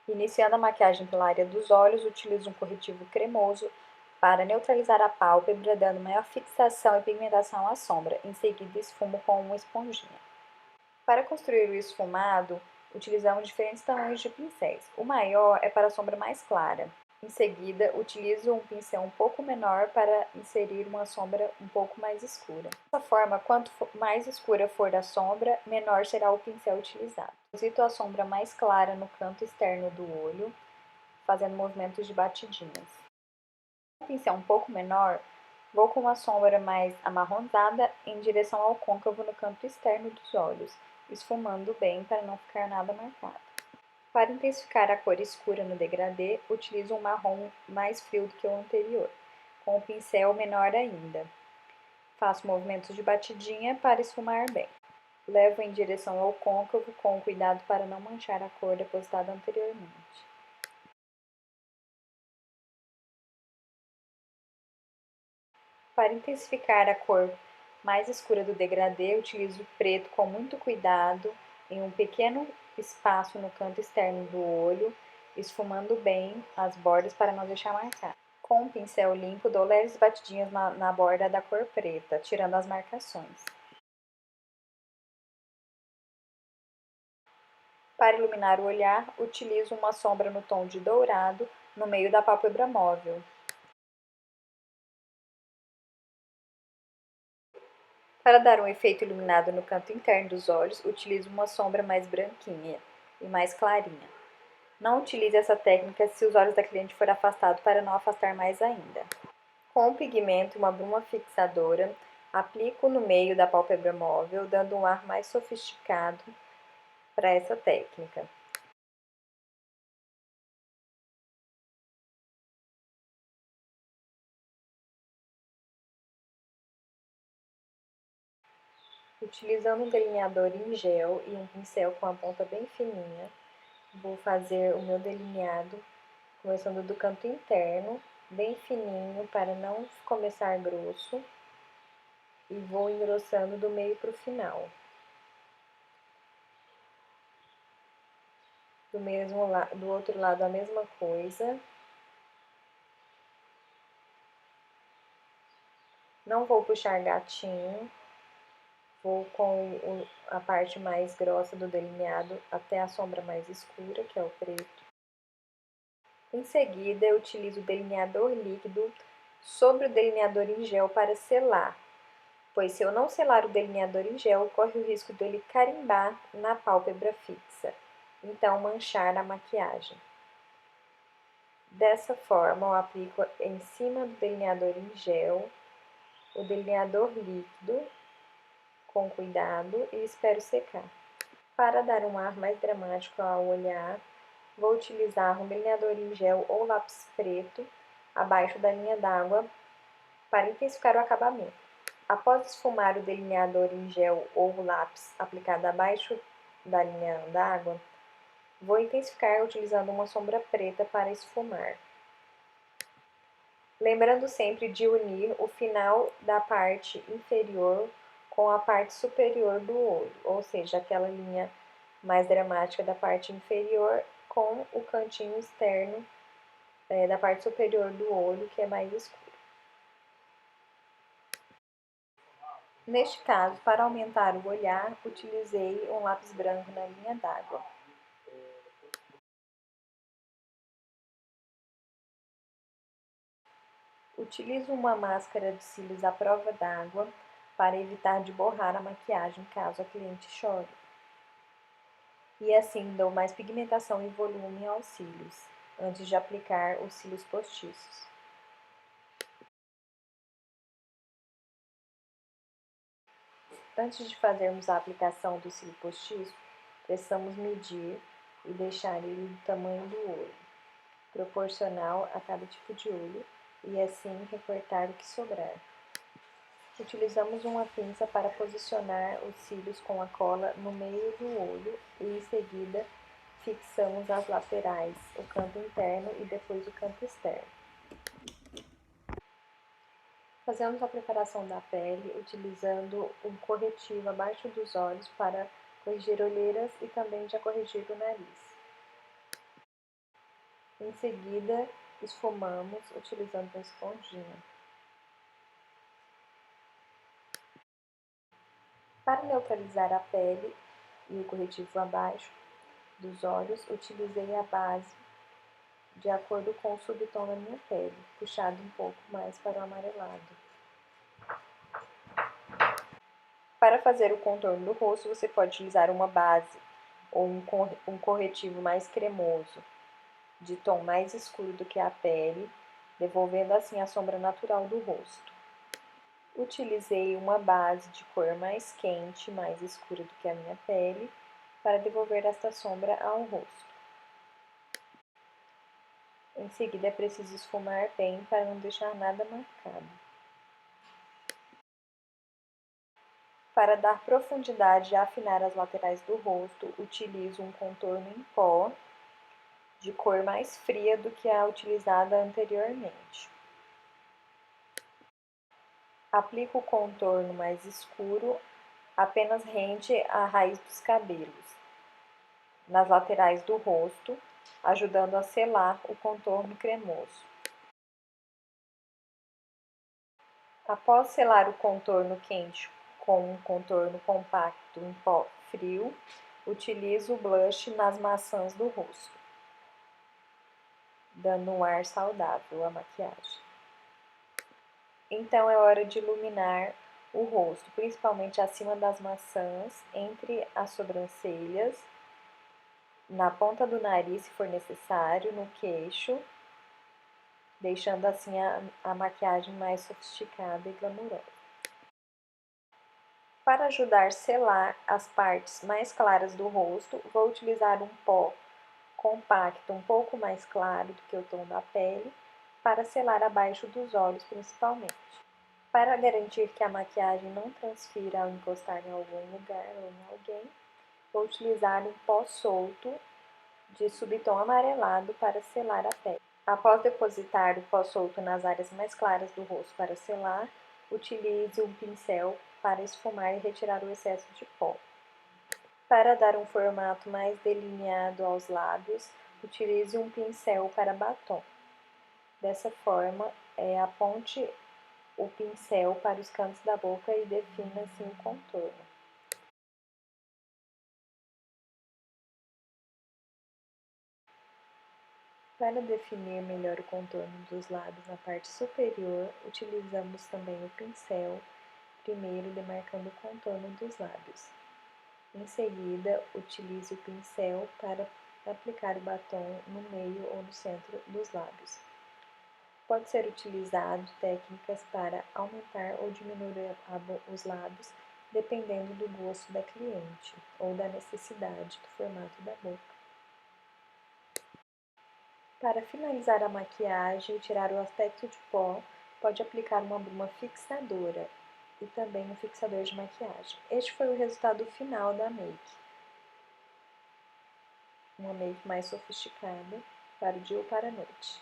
Iniciando a maquiagem pela área dos olhos, utilizo um corretivo cremoso para neutralizar a pálpebra, dando maior fixação e pigmentação à sombra. Em seguida, esfumo com uma esponjinha. Para construir o esfumado, utilizamos diferentes tamanhos de pincéis. O maior é para a sombra mais clara. Em seguida, utilizo um pincel um pouco menor para inserir uma sombra um pouco mais escura. Dessa forma, quanto mais escura for a sombra, menor será o pincel utilizado. Deposito a sombra mais clara no canto externo do olho, fazendo movimentos de batidinhas. Com um pincel um pouco menor, vou com uma sombra mais amarronzada em direção ao côncavo no canto externo dos olhos, esfumando bem para não ficar nada marcado. Para intensificar a cor escura no degradê, utilizo um marrom mais frio do que o anterior, com o pincel menor ainda. Faço movimentos de batidinha para esfumar bem. Levo em direção ao côncavo com cuidado para não manchar a cor depositada anteriormente. Para intensificar a cor mais escura do degradê, utilizo preto com muito cuidado em um pequeno espaço no canto externo do olho, esfumando bem as bordas para não deixar marcado. Com um pincel limpo, dou leves batidinhas na borda da cor preta, tirando as marcações. Para iluminar o olhar, utilizo uma sombra no tom de dourado no meio da pálpebra móvel. Para dar um efeito iluminado no canto interno dos olhos, utilizo uma sombra mais branquinha e mais clarinha. Não utilize essa técnica se os olhos da cliente forem afastados para não afastar mais ainda. Com o pigmento e uma bruma fixadora, aplico no meio da pálpebra móvel, dando um ar mais sofisticado para essa técnica. Utilizando um delineador em gel e um pincel com a ponta bem fininha, vou fazer o meu delineado, começando do canto interno, bem fininho para não começar grosso, e vou engrossando do meio para o final. Do outro lado a mesma coisa. Não vou puxar gatinho, vou com a parte mais grossa do delineado até a sombra mais escura, que é o preto. Em seguida, eu utilizo o delineador líquido sobre o delineador em gel para selar, pois se eu não selar o delineador em gel, corre o risco dele carimbar na pálpebra fixa, então manchar a maquiagem. Dessa forma, eu aplico em cima do delineador em gel o delineador líquido com cuidado e espero secar. Para dar um ar mais dramático ao olhar, vou utilizar um delineador em gel ou lápis preto abaixo da linha d'água para intensificar o acabamento. Após esfumar o delineador em gel ou o lápis aplicado abaixo da linha d'água, vou intensificar utilizando uma sombra preta para esfumar. Lembrando sempre de unir o final da parte inferior com a parte superior do olho, ou seja, aquela linha mais dramática da parte inferior com o cantinho externo da parte superior do olho, que é mais escuro. Neste caso, para aumentar o olhar, utilizei um lápis branco na linha d'água. Utilizo uma máscara de cílios à prova d'água para evitar de borrar a maquiagem caso a cliente chore. E assim dou mais pigmentação e volume aos cílios, antes de aplicar os cílios postiços. Antes de fazermos a aplicação do cílio postiço, precisamos medir e deixar ele do tamanho do olho, proporcional a cada tipo de olho, e assim recortar o que sobrar. Utilizamos uma pinça para posicionar os cílios com a cola no meio do olho e em seguida fixamos as laterais, o canto interno e depois o canto externo. Fazemos a preparação da pele utilizando um corretivo abaixo dos olhos para corrigir olheiras e também já corrigir o nariz. Em seguida, esfumamos utilizando a esponjinha. Para neutralizar a pele e o corretivo abaixo dos olhos, utilizei a base de acordo com o subtom da minha pele, puxado um pouco mais para o amarelado. Para fazer o contorno do rosto, você pode utilizar uma base ou um corretivo mais cremoso, de tom mais escuro do que a pele, devolvendo assim a sombra natural do rosto. Utilizei uma base de cor mais quente, mais escura do que a minha pele, para devolver esta sombra ao rosto. Em seguida, é preciso esfumar bem para não deixar nada marcado. Para dar profundidade e afinar as laterais do rosto, utilizo um contorno em pó, de cor mais fria do que a utilizada anteriormente. Aplico o contorno mais escuro apenas rente à raiz dos cabelos, nas laterais do rosto, ajudando a selar o contorno cremoso. Após selar o contorno quente com um contorno compacto em pó frio, utilizo o blush nas maçãs do rosto, dando um ar saudável à maquiagem. Então é hora de iluminar o rosto, principalmente acima das maçãs, entre as sobrancelhas, na ponta do nariz, se for necessário, no queixo, deixando assim a maquiagem mais sofisticada e glamourosa. Para ajudar a selar as partes mais claras do rosto, vou utilizar um pó compacto um pouco mais claro do que o tom da pele, para selar abaixo dos olhos principalmente. Para garantir que a maquiagem não transfira ao encostar em algum lugar ou em alguém, vou utilizar um pó solto de subtom amarelado para selar a pele. Após depositar o pó solto nas áreas mais claras do rosto para selar, utilize um pincel para esfumar e retirar o excesso de pó. Para dar um formato mais delineado aos lábios, utilize um pincel para batom. Dessa forma, aponte o pincel para os cantos da boca e defina assim o contorno. Para definir melhor o contorno dos lábios na parte superior, utilizamos também o pincel, primeiro demarcando o contorno dos lábios. Em seguida, utilize o pincel para aplicar o batom no meio ou no centro dos lábios. Pode ser utilizado técnicas para aumentar ou diminuir os lábios, dependendo do gosto da cliente ou da necessidade do formato da boca. Para finalizar a maquiagem e tirar o aspecto de pó, pode aplicar uma bruma fixadora e também um fixador de maquiagem. Este foi o resultado final da make. Uma make mais sofisticada para o dia ou para a noite.